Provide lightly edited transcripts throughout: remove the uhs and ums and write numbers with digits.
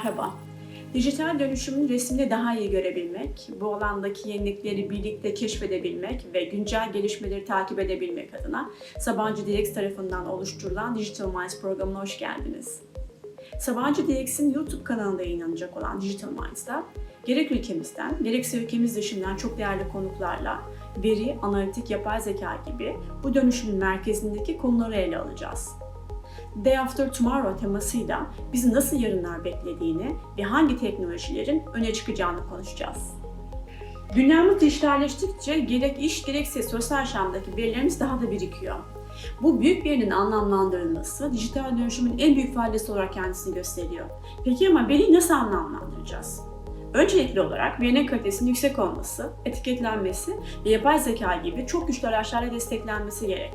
Merhaba. Dijital dönüşümün resmini daha iyi görebilmek, bu alandaki yenilikleri birlikte keşfedebilmek ve güncel gelişmeleri takip edebilmek adına SabancıDx tarafından oluşturulan Digital Minds programına hoş geldiniz. SabancıDx'in YouTube kanalında yayınlanacak olan Digital Minds'da gerek ülkemizden, gerekse ülkemiz dışından çok değerli konuklarla veri, analitik, yapay zeka gibi bu dönüşümün merkezindeki konuları ele alacağız. Day After Tomorrow temasıyla bizi nasıl yarınlar beklediğini ve hangi teknolojilerin öne çıkacağını konuşacağız. Dünyamız dijitalleştikçe gerek iş gerekse sosyal yaşamdaki verilerimiz daha da birikiyor. Bu büyük verinin anlamlandırılması dijital dönüşümün en büyük faydası olarak kendisini gösteriyor. Peki ama veriyi nasıl anlamlandıracağız? Öncelikli olarak verinin kalitesinin yüksek olması, etiketlenmesi ve yapay zeka gibi çok güçlü araçlarla desteklenmesi gerek.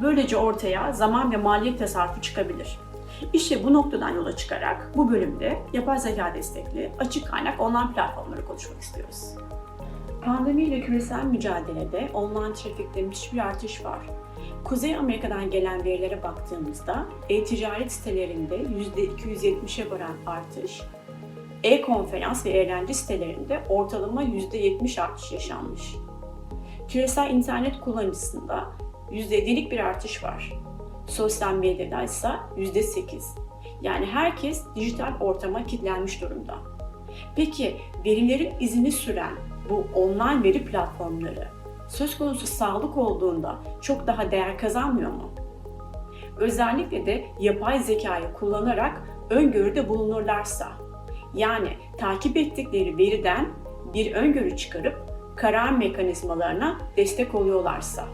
Böylece ortaya zaman ve maliyet tasarrufu çıkabilir. İşte bu noktadan yola çıkarak bu bölümde yapay zeka destekli açık kaynak online platformları konuşmak istiyoruz. Pandemiyle küresel mücadelede online trafikte müthiş bir artış var. Kuzey Amerika'dan gelen verilere baktığımızda e-ticaret sitelerinde %270'e varan artış, e-konferans ve eğlence sitelerinde ortalama %70 artış yaşanmış. Küresel internet kullanıcısında %7'lik bir artış var. Sosyal medyada ise %8. Yani herkes dijital ortama kilitlenmiş durumda. Peki verilerin izini süren bu online veri platformları söz konusu sağlık olduğunda çok daha değer kazanmıyor mu? Özellikle de yapay zekayı kullanarak öngörüde bulunurlarsa, yani takip ettikleri veriden bir öngörü çıkarıp karar mekanizmalarına destek oluyorlarsa.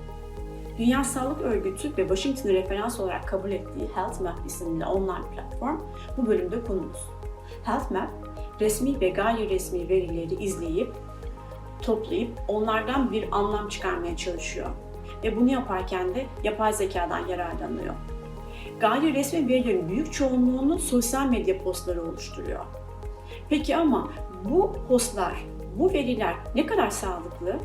Dünya Sağlık Örgütü ve Washington'ı referans olarak kabul ettiği Health Map isimli online platform bu bölümde konumuz. Health Map, resmi ve gayri resmi verileri izleyip, toplayıp onlardan bir anlam çıkarmaya çalışıyor. Ve bunu yaparken de yapay zekadan yararlanıyor. Gayri resmi verilerin büyük çoğunluğunu sosyal medya postları oluşturuyor. Peki ama bu postlar, bu veriler ne kadar sağlıklı?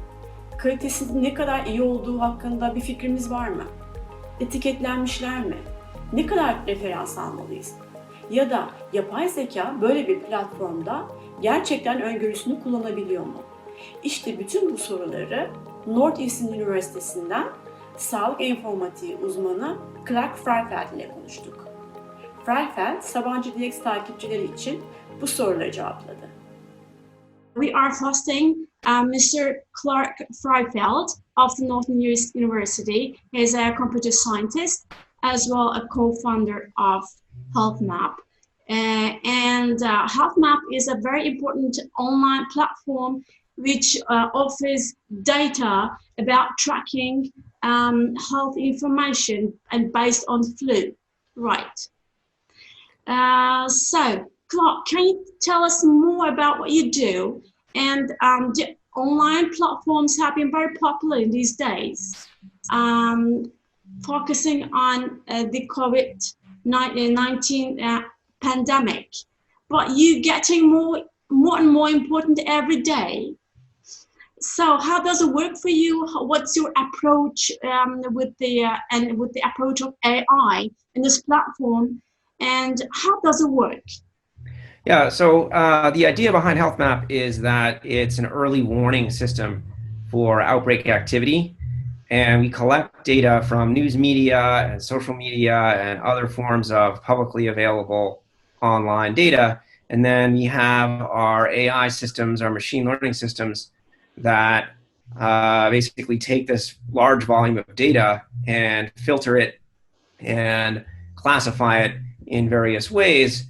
Kalitesinin ne kadar iyi olduğu hakkında bir fikrimiz var mı? Etiketlenmişler mi? Ne kadar referans almalıyız? Ya da yapay zeka böyle bir platformda gerçekten öngörüsünü kullanabiliyor mu? İşte bütün bu soruları Northeastern Üniversitesi'nden sağlık informatiği uzmanı Freifeld ile konuştuk. Freifeld, SabancıDx takipçileri için bu soruları cevapladı. We are hosting Mr. Clark Freifeld of the Northern University. He is a computer scientist as well a co-founder of HealthMap. HealthMap is a very important online platform which offers data about tracking health information and based on flu. Right. So, Clark, can you tell us more about what you do? And online platforms have been very popular in these days, focusing on the COVID-19 pandemic. But you're getting more and more important every day. So how does it work for you? What's your approach with the approach of AI in this platform? And how does it work? Yeah, so the idea behind HealthMap is that it's an early warning system for outbreak activity, and we collect data from news media and social media and other forms of publicly available online data, and then we have our AI systems, our machine learning systems that basically take this large volume of data and filter it and classify it in various ways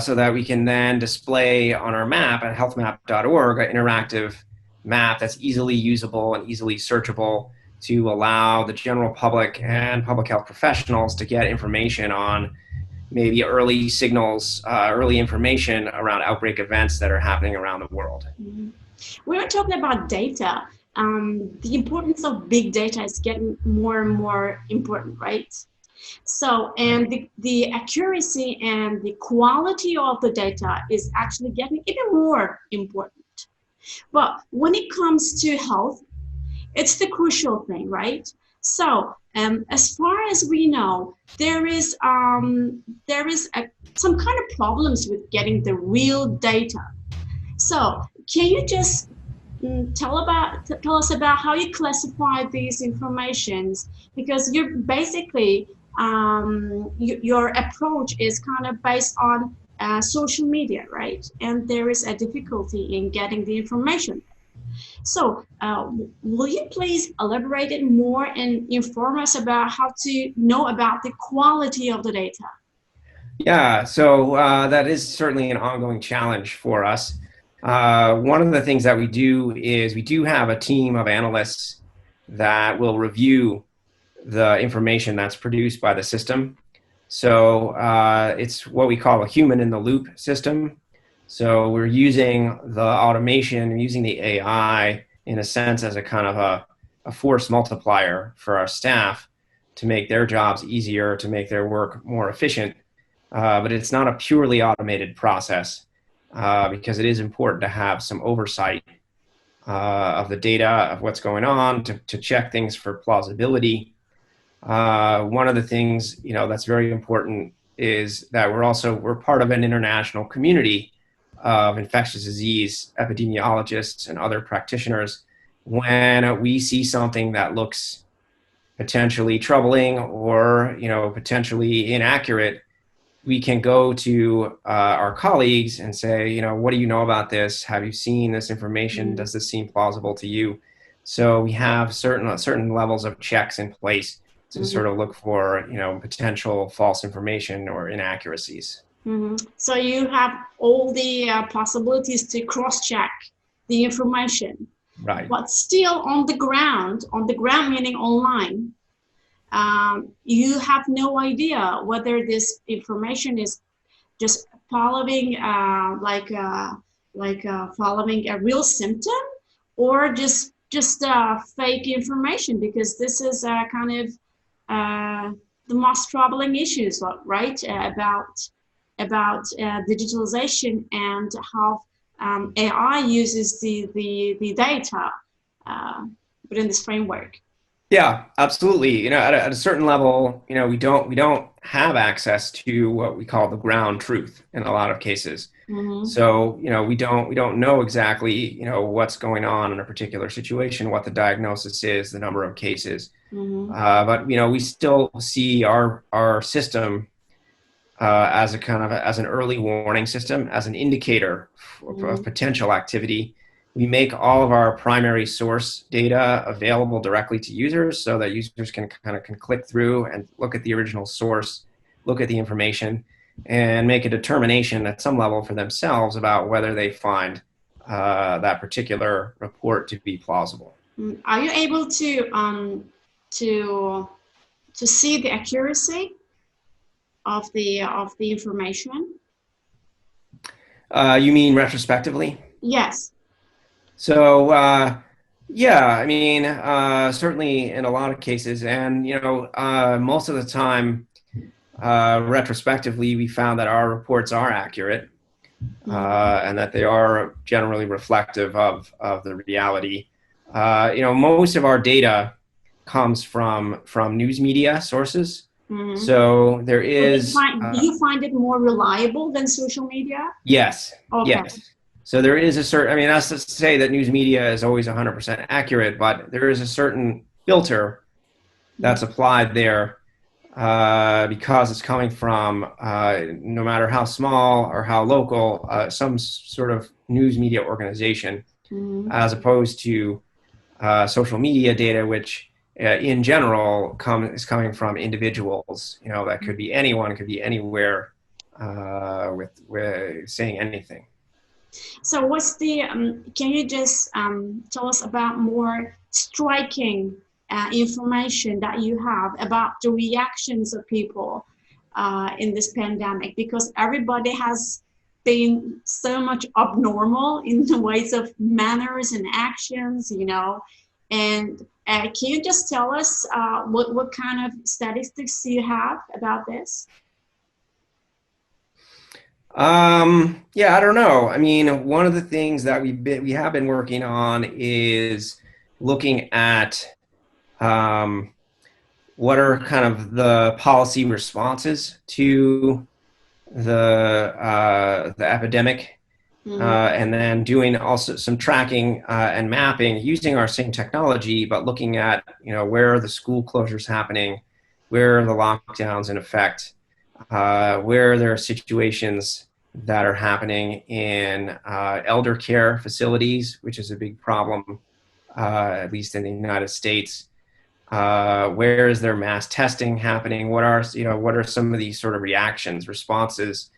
so that we can then display on our map at healthmap.org an interactive map that's easily usable and easily searchable to allow the general public and public health professionals to get information on maybe early signals, early information around outbreak events that are happening around the world. Mm-hmm. We're talking about data. The importance of big data is getting more and more important, right? So, and the accuracy and the quality of the data is actually getting even more important. But when it comes to health, it's the crucial thing, right? So, as far as we know, there is some kind of problems with getting the real data. So, can you just tell us about how you classify these informations? Because you're basically your approach is kind of based on social media, right? And there is a difficulty in getting the information. So, will you please elaborate it more and inform us about how to know about the quality of the data? Yeah, so that is certainly an ongoing challenge for us. One of the things that we do is we do have a team of analysts that will review the information that's produced by the system. So it's what we call a human in the loop system. So we're using the automation, using the AI in a sense as a kind of a force multiplier for our staff to make their jobs easier, to make their work more efficient. But it's not a purely automated process because it is important to have some oversight of the data, of what's going on, to check things for plausibility. One of the things that's very important is that we're part of an international community of infectious disease epidemiologists and other practitioners. When we see something that looks potentially troubling or potentially inaccurate, we can go to our colleagues and say, what do you know about this? Have you seen this information? Does this seem plausible to you? So we have certain levels of checks in place to sort of look for, potential false information or inaccuracies. So you have all the possibilities to cross-check the information. Right. But still on the ground meaning online, you have no idea whether this information is just following following a real symptom or just fake information, because this is kind of the most troubling issues, right? About digitalization and how AI uses the data within this framework. Yeah, absolutely. At a certain level, we don't have access to what we call the ground truth in a lot of cases. So, we don't know exactly, what's going on in a particular situation, what the diagnosis is, the number of cases. But we still see our system as an early warning system, as an indicator of potential activity. We make all of our primary source data available directly to users so that users can click through and look at the original source, look at the information, and make a determination at some level for themselves about whether they find that particular report to be plausible. Are you able to see the accuracy of the information? You mean retrospectively? Yes. So, certainly in a lot of cases, and, most of the time, retrospectively, we found that our reports are accurate and that they are generally reflective of the reality. Most of our data comes from news media sources. So there is... Do you find it more reliable than social media? Yes. Okay. Yes. So there is a certain, that's to say that news media is always 100% accurate, but there is a certain filter that's applied there because it's coming from, no matter how small or how local, some sort of news media organization, as opposed to social media data, which in general is coming from individuals. That could be anyone, could be anywhere with saying anything. So what's the, can you just tell us about more striking information that you have about the reactions of people in this pandemic? Because everybody has been so much abnormal in the ways of manners and actions, and can you just tell us what kind of statistics you have about this? I don't know. One of the things that we have been working on is looking at what are kind of the policy responses to the epidemic, and then doing also some tracking and mapping using our same technology, but looking at, where are the school closures happening, where are the lockdowns in effect, where there are situations that are happening in elder care facilities, which is a big problem, at least in the United States. Where is there mass testing happening? What are some of these sort of reactions, responses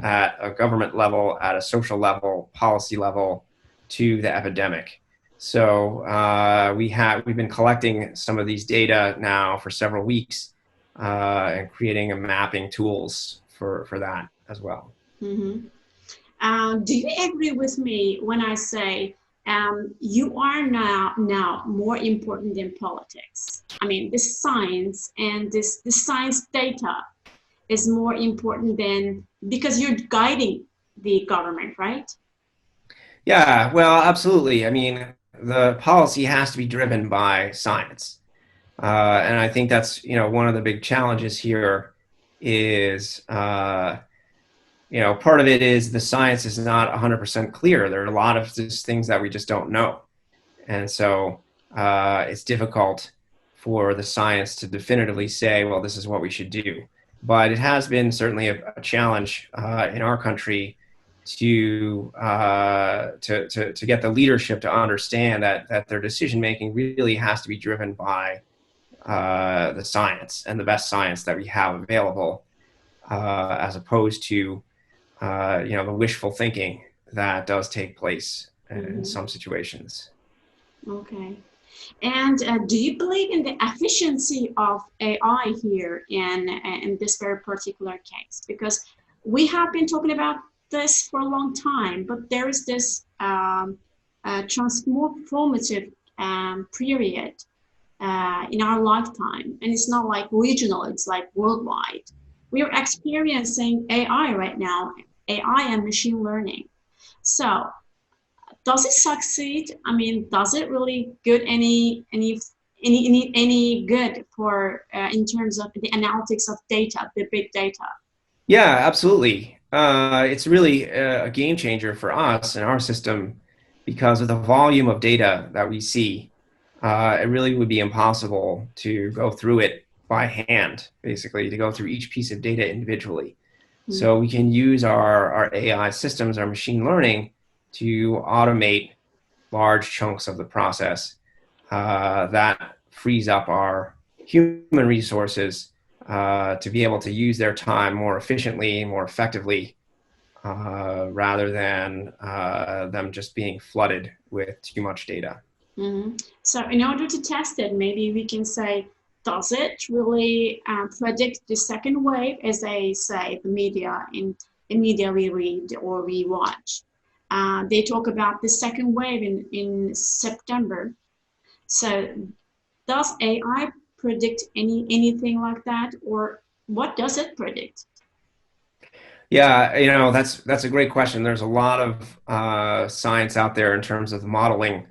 at a government level, at a social level, policy level to the epidemic? So we've been collecting some of these data now for several weeks and creating a mapping tools for that as well. Do you agree with me when I say you are now more important than politics? I mean, this science and this science data is more important than, because you're guiding the government, right? Yeah, well, absolutely. I mean, the policy has to be driven by science. And I think that's, one of the big challenges here is, part of it is the science is not 100% clear. There are a lot of just things that we just don't know. And so it's difficult for the science to definitively say, well, this is what we should do. But it has been certainly a challenge in our country to get the leadership to understand that their decision making really has to be driven by the science and the best science that we have available, as opposed to the wishful thinking that does take place in some situations. Okay. And do you believe in the efficiency of AI here in this very particular case? Because we have been talking about this for a long time, but there is this transformative period in our lifetime, and it's not like regional, it's like worldwide. We are experiencing AI right now, AI and machine learning. So does it succeed? I mean, does it really good any good for in terms of the analytics of data, the big data? Yeah, absolutely. It's really a game changer for us and our system because of the volume of data that we see. It really would be impossible to go through it by hand, basically, to go through each piece of data individually. So we can use our AI systems, our machine learning, to automate large chunks of the process that frees up our human resources to be able to use their time more efficiently, more effectively, rather than them just being flooded with too much data. So in order to test it, maybe we can say, does it really predict the second wave, as they say, the media we read or we watch? They talk about the second wave in September. So does AI predict anything like that, or what does it predict? Yeah, that's a great question. There's a lot of science out there in terms of modeling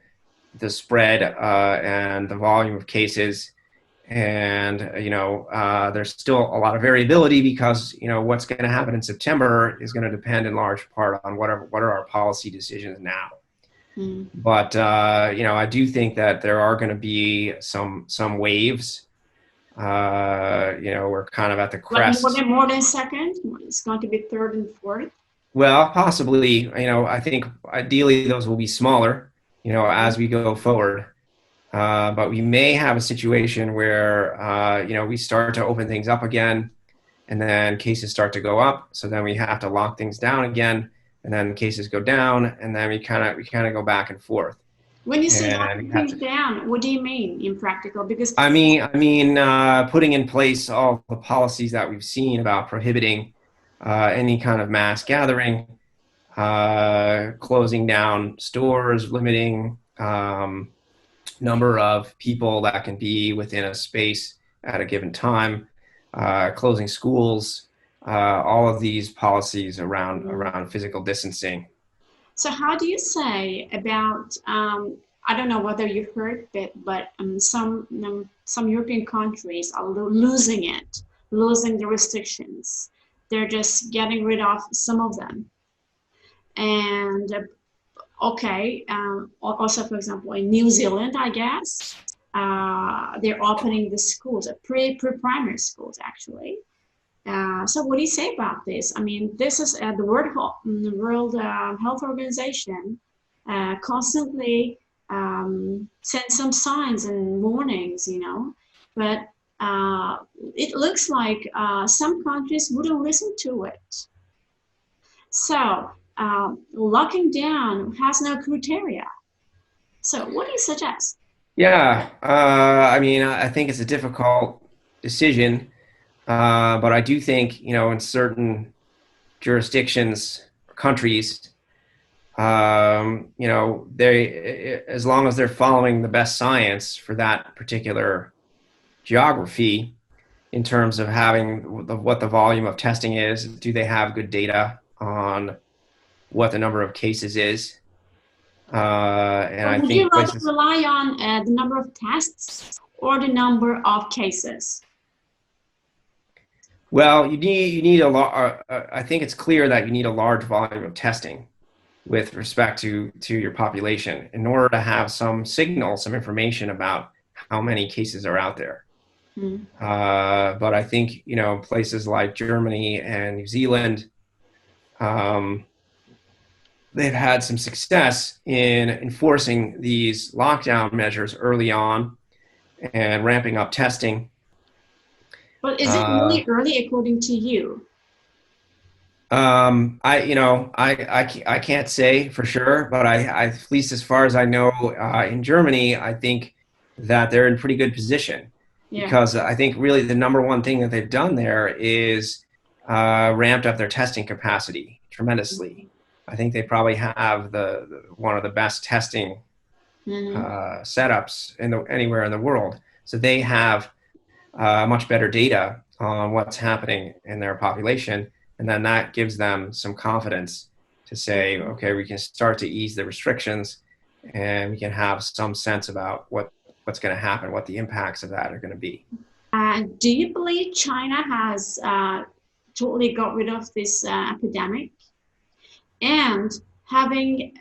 the spread and the volume of cases. And, there's still a lot of variability because, what's going to happen in September is going to depend in large part on what are our policy decisions now. But, I do think that there are going to be some waves. We're kind of at the crest. Like more than second? It's going to be third and fourth? Well, possibly. I think ideally those will be smaller, as we go forward. But we may have a situation where, we start to open things up again, and then cases start to go up. So then we have to lock things down again, and then cases go down, and then we kind of go back and forth. When you say locking things down, what do you mean in practical? Because I mean, putting in place all the policies that we've seen about prohibiting any kind of mass gathering, closing down stores, limiting number of people that can be within a space at a given time, closing schools, all of these policies around physical distancing. So how do you say about I don't know whether you heard it, but some European countries are losing the restrictions. They're just getting rid of some of them. And also, for example, in New Zealand, I guess, they're opening the schools, pre-primary schools, actually. So what do you say about this? I mean, this is the World Health Organization constantly send some signs and warnings, but it looks like some countries wouldn't listen to it. So locking down has no criteria. So what do you suggest? Yeah, I mean, I think it's a difficult decision, but I do think, in certain jurisdictions, countries, they, as long as they're following the best science for that particular geography, in terms of having what the volume of testing is, do they have good data on what the number of cases is? And I would think you rather rely on the number of tests or the number of cases? Well, you need a lot. I think it's clear that you need a large volume of testing with respect to your population in order to have some signal, some information about how many cases are out there. Mm. But I think, places like Germany and New Zealand, they've had some success in enforcing these lockdown measures early on and ramping up testing. But is it really early according to you? I can't say for sure, but I at least as far as I know, in Germany, I think that they're in pretty good position. Yeah. Because I think really the number one thing that they've done there is ramped up their testing capacity tremendously. I think they probably have one of the best testing setups anywhere in the world. So they have much better data on what's happening in their population. And then that gives them some confidence to say, okay, we can start to ease the restrictions and we can have some sense about what's going to happen, what the impacts of that are going to be. Do you believe China has totally got rid of this epidemic? And having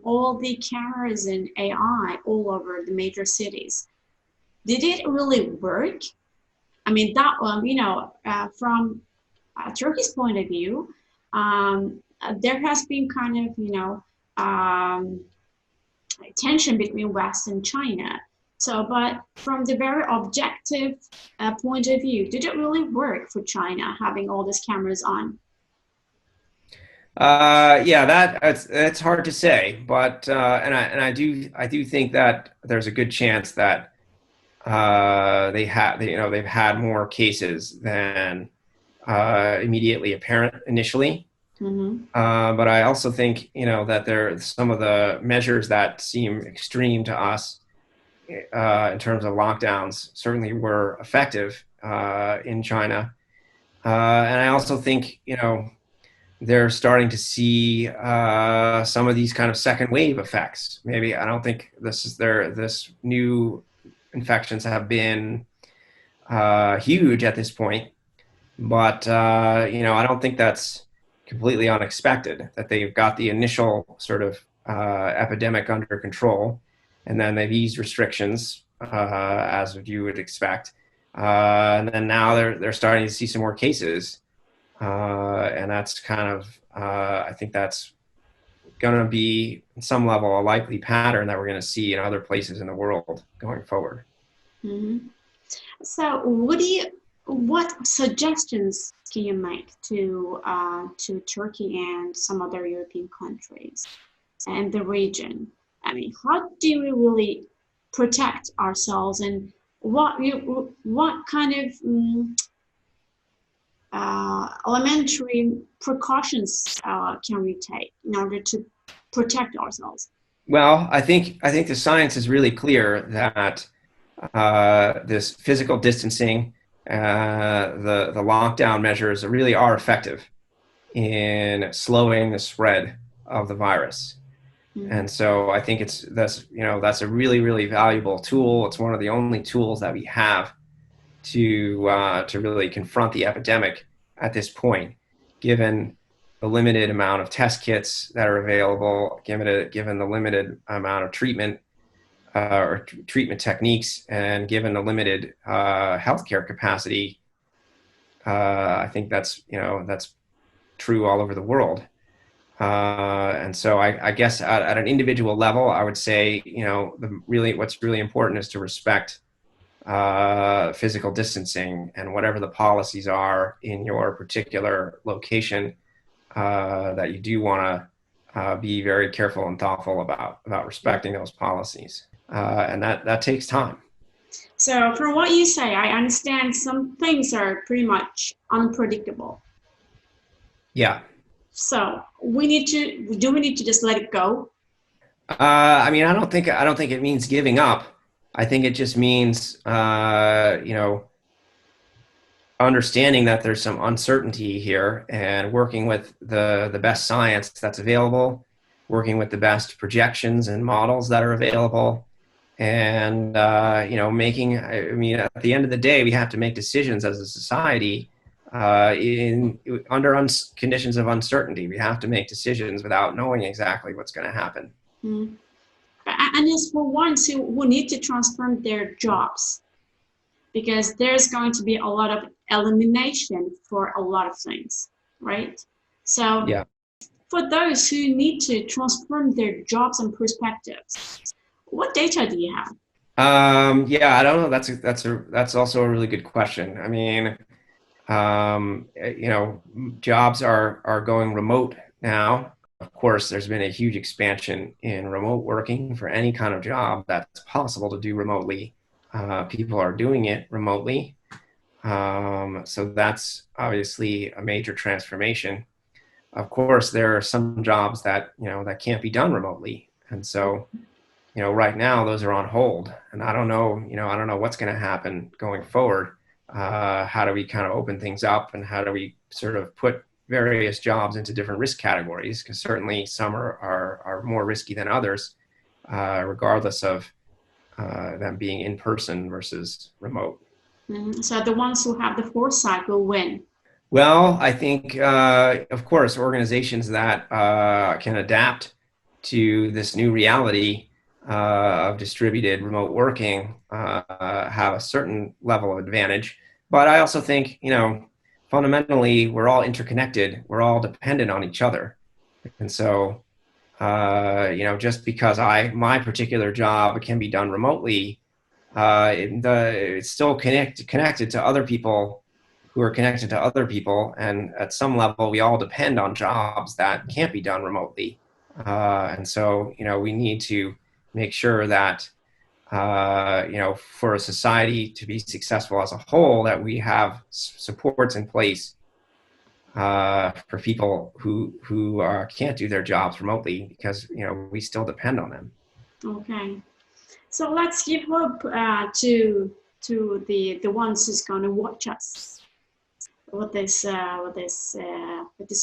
all the cameras and AI all over the major cities, did it really work? I mean, that one, from Turkey's point of view, there has been kind of, tension between West and China. So, but from the very objective point of view, did it really work for China having all these cameras on? Yeah, that's hard to say, but I do think that there's a good chance that they've had more cases than immediately apparent initially. Mm-hmm. But I also think that there some of the measures that seem extreme to us in terms of lockdowns certainly were effective in China, and I also think they're starting to see some of these kind of second wave effects. Maybe I don't think this new infections have been huge at this point, but I don't think that's completely unexpected that they've got the initial sort of epidemic under control, and then they've eased restrictions as you would expect, and then now they're starting to see some more cases. And that's kind of, I think that's going to be, in some level, a likely pattern that we're going to see in other places in the world going forward. Mm-hmm. So, what suggestions can you make to Turkey and some other European countries and the region? I mean, how do we really protect ourselves, and what kind of elementary precautions can we take in order to protect ourselves? Well, I think the science is really clear that this physical distancing, the lockdown measures really are effective in slowing the spread of the virus. And so I think that's a really, really valuable tool. It's one of the only tools that we have to really confront the epidemic at this point, given the limited amount of test kits that are available, given the limited amount of treatment or treatment techniques, and given the limited healthcare capacity. I think that's true all over the world. And so I guess at an individual level, I would say, what's really important is to respect physical distancing and whatever the policies are in your particular location, that you do want to be very careful and thoughtful about respecting those policies. And that takes time. So from what you say, I understand some things are pretty much unpredictable. Yeah. So do we need to just let it go? I mean, I don't think it means giving up. I think it just means, understanding that there's some uncertainty here and working with the best science that's available, working with the best projections and models that are available, and, at the end of the day, we have to make decisions as a society under conditions of uncertainty. We have to make decisions without knowing exactly what's going to happen. Mm. And as for ones who need to transform their jobs, because there's going to be a lot of elimination for a lot of things, right? So yeah. For those who need to transform their jobs and perspectives, what data do you have? I don't know. That's also a really good question. I mean, jobs are going remote now. Of course, there's been a huge expansion in remote working for any kind of job that's possible to do remotely. People are doing it remotely. So that's obviously a major transformation. Of course, there are some jobs that can't be done remotely. And so, right now those are on hold, and I don't know what's going to happen going forward. How do we kind of open things up, and how do we sort of put various jobs into different risk categories? Because certainly some are more risky than others, regardless of them being in person versus remote. So the ones who have the foresight will win. Well, I think, of course, organizations that can adapt to this new reality of distributed remote working have a certain level of advantage. But I also think, fundamentally, we're all interconnected. We're all dependent on each other. And so, just because my particular job can be done remotely, it's still connected to other people who are connected to other people. And at some level, we all depend on jobs that can't be done remotely. And so, we need to make sure that, for a society to be successful as a whole, that we have supports in place for people who can't do their jobs remotely, because, we still depend on them. Okay. So let's give hope to the ones who's going to watch us with this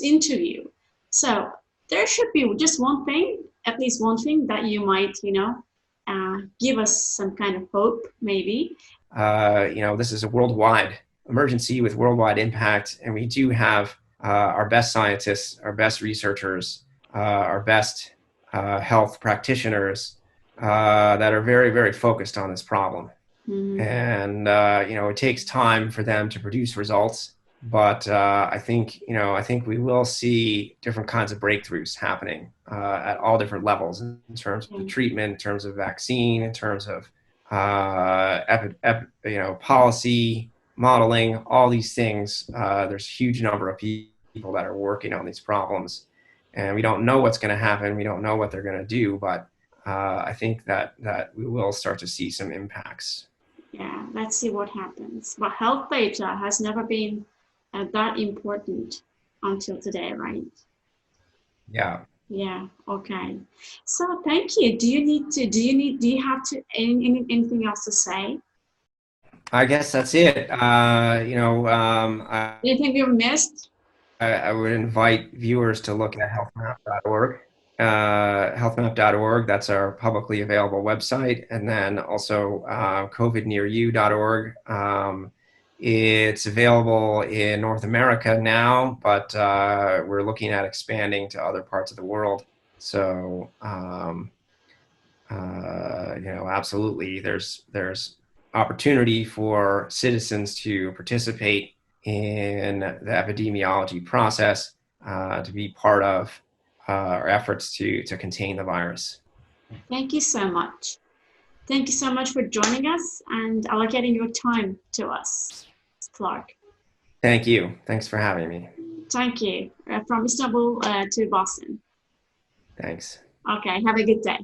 interview. So there should be just one thing, at least one thing that you might, give us some kind of hope, maybe. This is a worldwide emergency with worldwide impact, and we do have our best scientists, our best researchers, our best health practitioners that are very, very focused on this problem. Mm-hmm. And, it takes time for them to produce results. But I think we will see different kinds of breakthroughs happening at all different levels in terms of the treatment, in terms of vaccine, in terms of policy, modeling, all these things. There's a huge number of people that are working on these problems, and we don't know what's going to happen. We don't know what they're going to do, but I think that we will start to see some impacts. Yeah, let's see what happens. But health data has never been that important until today, right? Yeah. Yeah. Okay. So thank you. Do you have anything else to say? I guess that's it. Anything you missed? I would invite viewers to look at healthmap.org healthmap.org. That's our publicly available website. And then also covidnearyou.org. It's available in North America now, but we're looking at expanding to other parts of the world. So, absolutely, there's opportunity for citizens to participate in the epidemiology process, to be part of our efforts to contain the virus. Thank you so much. Thank you so much for joining us and allocating your time to us, Clark. Thank you. Thanks for having me. Thank you. From Istanbul to Boston. Thanks. Okay, have a good day.